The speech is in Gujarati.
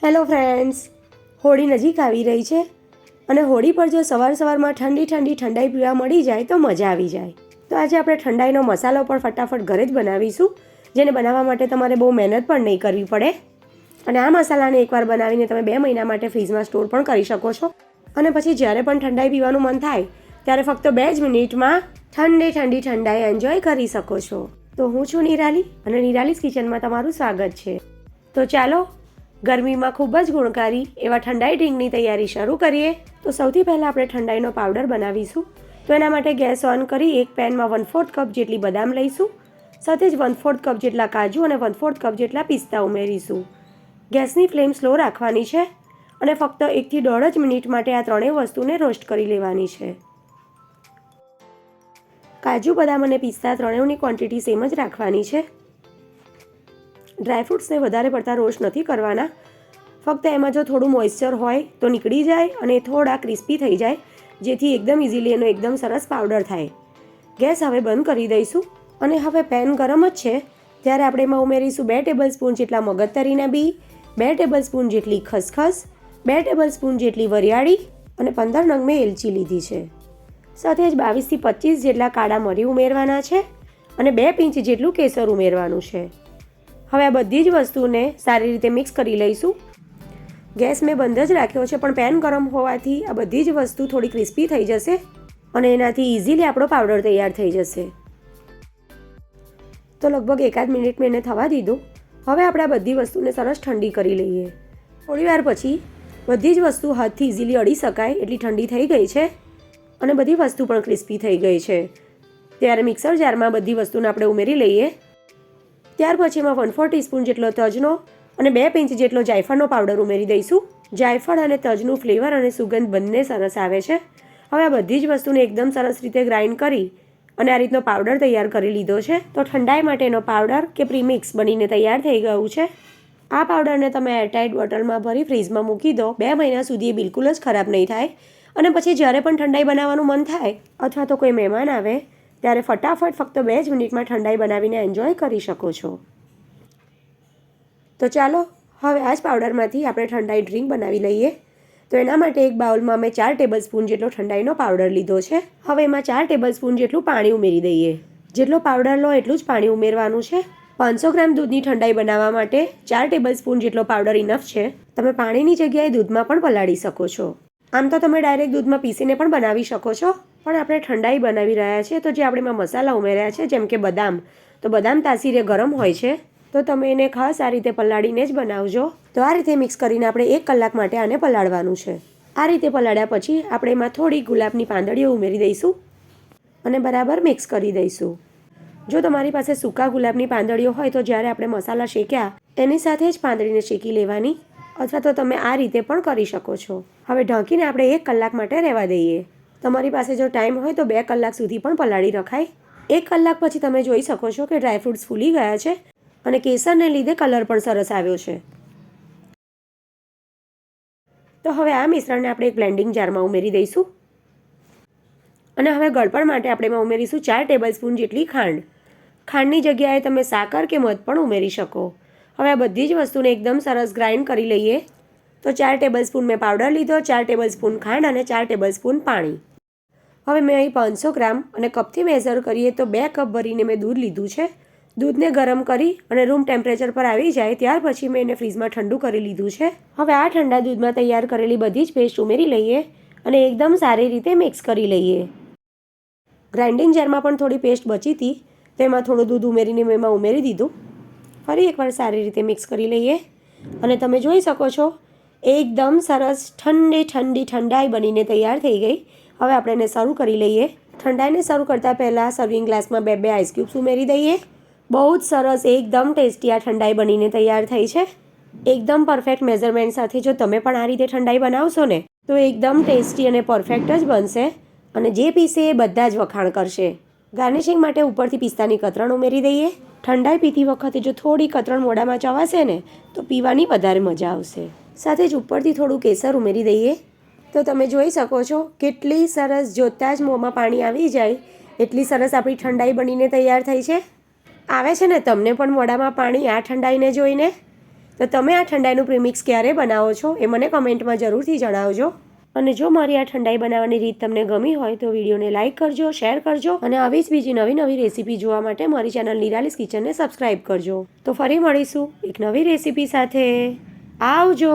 હેલો ફ્રેન્ડ્સ, હોળી નજીક આવી રહી છે અને હોળી પર જો સવારમાં ઠંડી ઠંડાઈ પીવા મળી જાય તો મજા આવી જાય. તો આજે આપણે ઠંડાઈનો મસાલો પણ ફટાફટ ઘરે જ બનાવીશું, જેને બનાવવા માટે તમારે બહુ મહેનત પણ નહીં કરવી પડે. અને આ મસાલાને એકવાર બનાવીને તમે 2 મહિના માટે ફ્રીજમાં સ્ટોર પણ કરી શકો છો. અને પછી જ્યારે પણ ઠંડાઈ પીવાનું મન થાય ત્યારે ફક્ત 2 જ મિનિટમાં ઠંડાઈ એન્જોય કરી શકો છો. તો હું છું નિરાલી અને નિરાલીસ કિચનમાં તમારું સ્વાગત છે. તો ચાલો ગરમીમાં ખૂબ જ ગુણકારી એવા ઠંડાઈ ડ્રિંકની તૈયારી શરૂ કરીએ. તો સૌથી પહેલાં આપણે ઠંડાઈનો પાવડર બનાવીશું. તો એના માટે ગેસ ઓન કરી એક પેનમાં 1/4 કપ જેટલી બદામ લઈશું, સાથે જ 1/4 કપ જેટલા કાજુ અને 1/4 કપ જેટલા પિસ્તા ઉમેરીશું. ગેસની ફ્લેમ સ્લો રાખવાની છે અને ફક્ત 1 થી 1.5 મિનિટ માટે આ ત્રણેય વસ્તુને રોસ્ટ કરી લેવાની છે. કાજુ, બદામ અને પિસ્તા ત્રણેયની ક્વોન્ટિટી સેમ જ રાખવાની છે. ડ્રાયફ્રૂટ્સને વધારે પડતા રોસ્ટ નથી કરવાના, ફક્ત એમાં જો થોડું મોઇસ્ચર હોય તો નીકળી જાય અને થોડા ક્રિસ્પી થઈ જાય, જેથી એકદમ ઇઝીલી એનો એકદમ સરસ પાવડર થાય. ગેસ હવે બંધ કરી દઈશું અને હવે પેન ગરમ જ છે ત્યારે આપણે એમાં ઉમેરીશું 2 ટેબલસ્પૂન જેટલા મગજતરીના બી, 2 ટેબલસ્પૂન જેટલી ખસખસ, 2 ટેબલસ્પૂન જેટલી વરિયાળી અને 15 નંગ મેં એલચી લીધી છે. સાથે જ 22 થી 25 જેટલા કાળા મરી ઉમેરવાના છે અને 2 પિંચ જેટલું કેસર ઉમેરવાનું છે. હવે આ બધી જ વસ્તુને સારી રીતે મિક્સ કરી લઈશું. ગેસ મેં બંધ જ રાખ્યો છે, પણ પેન ગરમ હોવાથી આ બધી જ વસ્તુ થોડી ક્રિસ્પી થઈ જશે અને એનાથી ઇઝીલી આપણો પાવડર તૈયાર થઈ જશે. તો લગભગ 1 મિનિટ મેં એને થવા દીધું. હવે આપણે આ બધી વસ્તુને સરસ ઠંડી કરી લઈએ. થોડીવાર પછી બધી જ વસ્તુ હાથથી ઇઝીલી અડી શકાય એટલી ઠંડી થઈ ગઈ છે અને બધી વસ્તુ પણ ક્રિસ્પી થઈ ગઈ છે. ત્યારે મિક્સર જારમાં બધી વસ્તુને આપણે ઉમેરી લઈએ. ત્યાર પછી એમાં 1/4 ટીસ્પૂન જેટલો તજનો અને 2 પિંચ જેટલો જાયફળનો પાવડર ઉમેરી દઈશું. જાયફળ અને તજનું ફ્લેવર અને સુગંધ બંને સરસ આવે છે. હવે આ બધી જ વસ્તુને એકદમ સરસ રીતે ગ્રાઇન્ડ કરી અને આ રીતનો પાવડર તૈયાર કરી લીધો છે. તો ઠંડાઈ માટેનો પાવડર કે પ્રીમિક્સ બનીને તૈયાર થઈ ગયું છે. આ પાવડરને તમે એરટાઇટ બોટલમાં ભરી ફ્રીઝમાં મૂકી દો. 2 મહિના સુધી એ બિલકુલ જ ખરાબ નહીં થાય અને પછી જ્યારે પણ ઠંડાઈ બનાવવાનું મન થાય અથવા તો કોઈ મહેમાન આવે ત્યારે ફટાફટ ફક્ત 2 જ મિનિટમાં ઠંડાઈ બનાવીને એન્જોય કરી શકો છો. તો ચાલો હવે આ જ પાવડરમાંથી આપણે ઠંડાઈ ડ્રિંક બનાવી લઈએ. તો એના માટે એક બાઉલમાં મેં 4 ટેબલસ્પૂન જેટલો ઠંડાઈનો પાવડર લીધો છે. હવે એમાં 4 ટેબલસ્પૂન જેટલું પાણી ઉમેરી દઈએ. જેટલો પાવડર લો એટલું જ પાણી ઉમેરવાનું છે. 500 ગ્રામ દૂધની ઠંડાઈ બનાવવા માટે 4 ટેબલસ્પૂન જેટલો પાવડર ઇનફ છે. તમે પાણીની જગ્યાએ દૂધમાં પણ પલાળી શકો છો. આમ તો તમે ડાયરેક્ટ દૂધમાં પીસીને પણ બનાવી શકો છો, પણ આપણે ઠંડાઈ બનાવી રહ્યા છીએ તો જે આપણે એમાં મસાલા ઉમેર્યા છે જેમ કે બદામ, તો બદામ તાસીરે ગરમ હોય છે, તો તમે એને ખાસ આ રીતે પલાળીને જ બનાવજો. તો આ રીતે મિક્સ કરીને આપણે 1 કલાક માટે આને પલાળવાનું છે. આ રીતે પલાળ્યા પછી આપણે એમાં થોડી ગુલાબની પાંદડીઓ ઉમેરી દઈશું અને બરાબર મિક્સ કરી દઈશું. જો તમારી પાસે સૂકા ગુલાબની પાંદડીઓ હોય તો જ્યારે આપણે મસાલા શેક્યા એની સાથે જ પાંદડીને શેકી લેવાની, અથવા તો તમે આ રીતે પણ કરી શકો છો. હવે ઢાંકીને આપણે 1 કલાક માટે રહેવા દઈએ. તમારી પાસે જો ટાઈમ હોય તો 2 કલાક સુધી પણ પલાળી રખાય. 1 કલાક પછી તમે જોઈ શકો છો કે ડ્રાયફ્રૂટ્સ ફૂલી ગયા છે અને કેસરને લીધે કલર પણ સરસ આવ્યો છે. તો હવે આ મિશ્રણને આપણે એક બ્લેન્ડિંગ જારમાં ઉમેરી દઈશું અને હવે ગળપણ માટે આપણે એમાં ઉમેરીશું 4 ટેબલસ્પૂન જેટલી ખાંડ. ખાંડની જગ્યાએ તમે સાકર કે મધ પણ ઉમેરી શકો. હવે આ બધી જ વસ્તુને એકદમ સરસ ગ્રાઇન્ડ કરી લઈએ. તો 4 ટેબલસ્પૂન મેં પાવડર લીધો, 4 ટેબલસ્પૂન ખાંડ અને 4 ટેબલસ્પૂન પાણી. હવે મેં અહીં 500 ગ્રામ અને કપથી મેઝર કરીએ તો 2 કપ ભરીને મેં દૂધ લીધું છે. દૂધને ગરમ કરી અને રૂમ ટેમ્પરેચર પર આવી જાય ત્યાર પછી મેં એને ફ્રીઝમાં ઠંડુ કરી લીધું છે. હવે આ ઠંડા દૂધમાં તૈયાર કરેલી બધી જ પેસ્ટ ઉમેરી લઈએ અને એકદમ સારી રીતે મિક્સ કરી લઈએ. ગ્રાઇન્ડિંગ જારમાં પણ થોડી પેસ્ટ બચી હતી, તેમાં થોડું દૂધ ઉમેરીને મેં એમાં ઉમેરી દીધું. ફરી એકવાર સારી રીતે મિક્સ કરી લઈએ અને તમે જોઈ શકો છો એકદમ સરસ ઠંડાઈ બનીને તૈયાર થઈ ગઈ. હવે આપણે એને સર્વ કરી લઈએ. ઠંડાઈને સર્વ કરતાં પહેલાં સર્વિંગ ગ્લાસમાં 2 આઈસ ક્યુબ્સ ઉમેરી દઈએ. બહુ જ સરસ એકદમ ટેસ્ટી આ ઠંડાઈ બનીને તૈયાર થઈ છે. એકદમ પરફેક્ટ મેઝરમેન્ટ સાથે જો તમે પણ આ રીતે ઠંડાઈ બનાવશો ને તો એકદમ ટેસ્ટી અને પરફેક્ટ જ બનશે અને જે પીશે એ બધા જ વખાણ કરશે. ગાર્નિશિંગ માટે ઉપરથી પિસ્તાની કતરણ ઉમેરી દઈએ. ઠંડાઈ પીતી વખતે જો થોડી કતરણ મોઢામાં ચવાશે ને તો પીવાની વધારે મજા આવશે. સાથે જ ઉપરથી થોડું કેસર ઉમેરી દઈએ. તો તમે જોઈ શકો છો કેટલી સરસ, જોતાં જ મોંમાં પાણી આવી જાય એટલી સરસ આપણી ઠંડાઈ બનીને તૈયાર થઈ છે. આવે છે ને તમને પણ મોઢામાં પાણી આ ઠંડાઈને જોઈને? તો તમે આ ઠંડાઈનું પ્રીમિક્સ ક્યારે બનાવો છો એ મને કમેન્ટમાં જરૂરથી જણાવજો. અને જો મારી આ ઠંડાઈ બનાવવાની રીત તમને ગમી હોય તો વિડીયોને લાઇક કરજો, શેર કરજો અને આવી જ બીજી નવી રેસીપી જોવા માટે મારી ચેનલ નિરાલીસ કિચનને સબસ્ક્રાઈબ કરજો. તો ફરી મળીશું એક નવી રેસીપી સાથે. આવજો.